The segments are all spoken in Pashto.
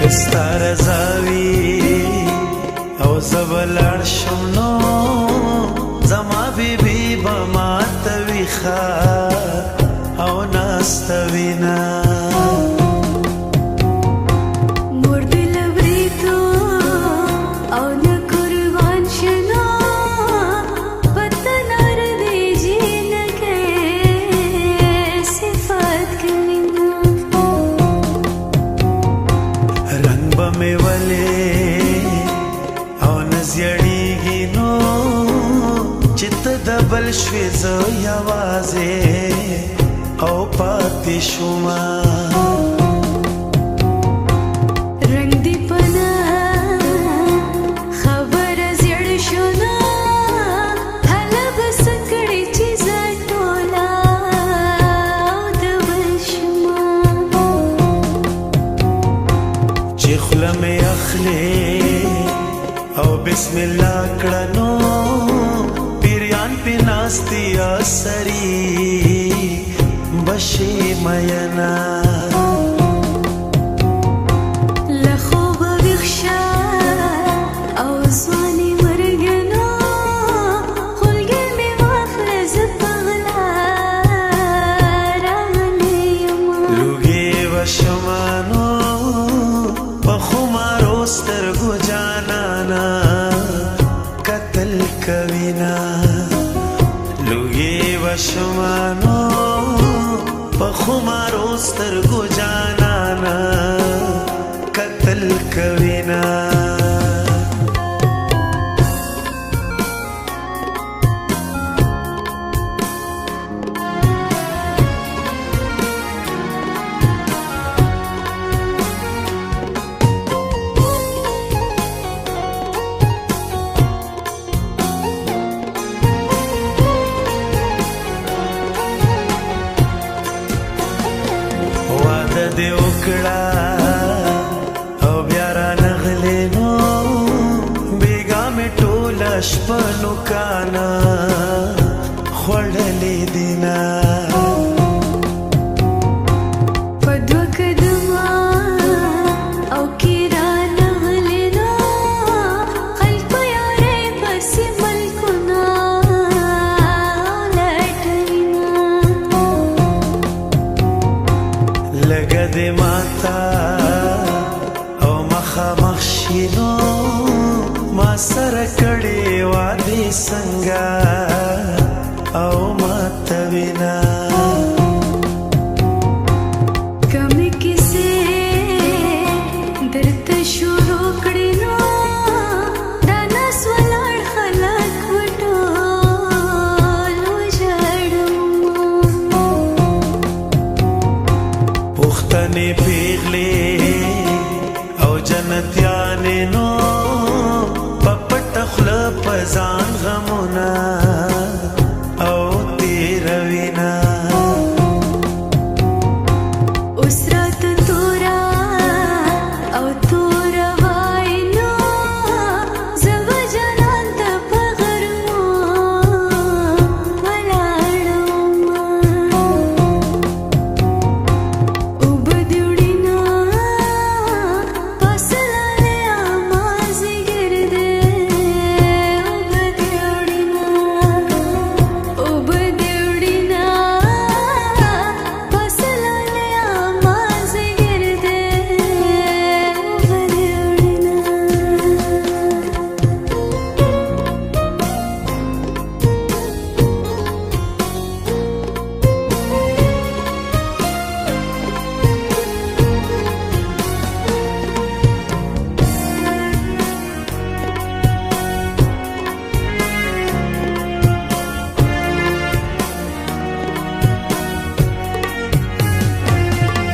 کستار زاوی او زبلار شمنو زما بیبی بما تویخا او ناستوینا دبل شوی زو یوازه او پاتی شما رنگ دی پنا خبر زیړ شونا حلب سکړی چیز ټولا دبل شما چې خلم اخلي او بسم الله کړنو ناستیا سری بشی مینا لخوب ویخشا او زوانی مرگنو خلگل می وافرز پغلا راغلیم لوگی و شمانو بخمارو سترگو جانانا قتل کوینا لوگی و شمانو پخمارو سترگو جانانا قتل کوینا دې وکړه او بیا را نغلې نو بیګا مې ټوله شپه نوکانه خوړلې دینه په دوه قدمه او کې را نغلې نو خلک یارې پسې ملکونه لټوینه لګه دې ماتا او مخامخ شینو ما سره کړې وادي څنګه او ماته وینا کمې کیسې درته شروع کړې نو دا ناس ولاړ خلک وټول وژاړم پښتنې پیغلې او جنتیانې نو په پټه خوله په ځان غمونه او تېروینه اوس راته توره او توره وایي نو زه به جانان ته په غرمو ولاړم اوبه دې وړینه فاصله مازدیګر دی اوبه دې وړینه اوبه دې وړینه فاصله مازدیګر دی اوبه دې وړینه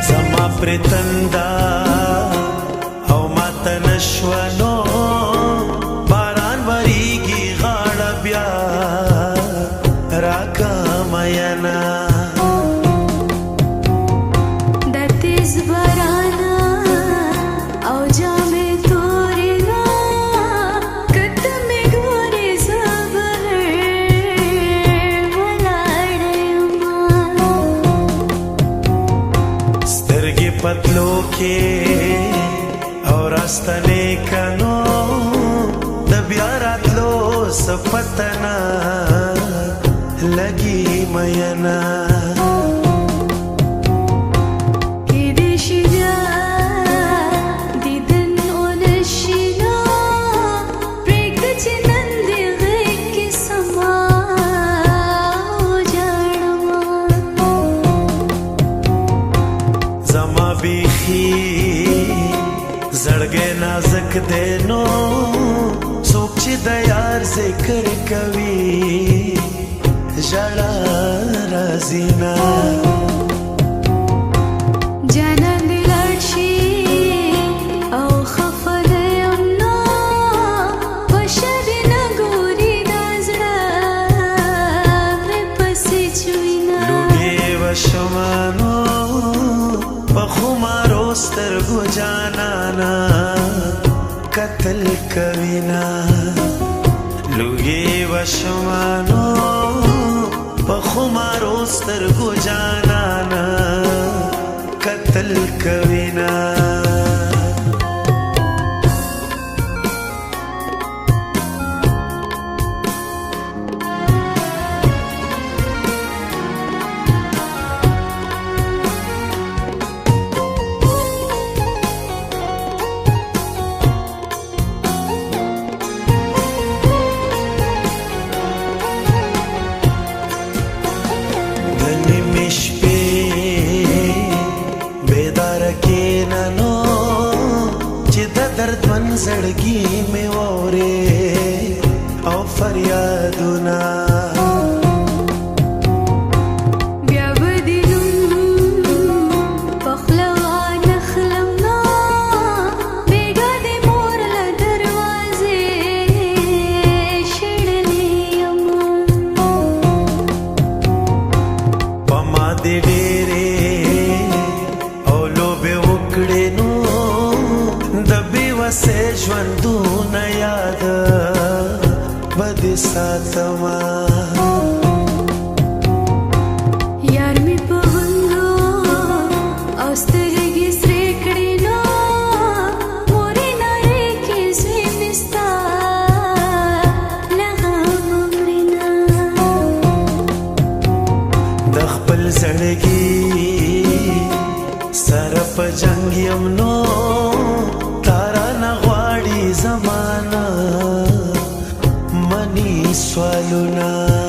زما پرتندا او ماته نشونو باران وریږي غاړه بیا راکا مینا د تیز باران او جامې تورې نو کته مې ګورې زه بهر ولاړ یم سترګې پتلو کې راستنې کنو د بیا راتلو سپتنا لګي مینا زړګې نازک دی نو څوک چې د یار ذکر کوي ژړا راځي نه جانان دې لاړ شي او خفه نه یم نو بشر نه ګوري دا زړه مې پسې چوینه لوګې وشمه نو په خمارو سترګو جانانا قتل کوینا لوګي وشمانو په خمارو سترګو جانانا قتل کوینا दर्दमन زړګي مې وره او فریادونه بیا بدلم پخلوان خلم نو بیګا دې مور له دروازې شړلې یم پما دې ډېرې او لوبه وکړې نو से ژوندونه یاد بدې ساتما یار مې په غنګو او سترګې سرې کړې نو مورې نارې کې زوی مې ستا لغم مړینا د خپل زړګي سره په جنګ یم نو زمانہ منی سوالنا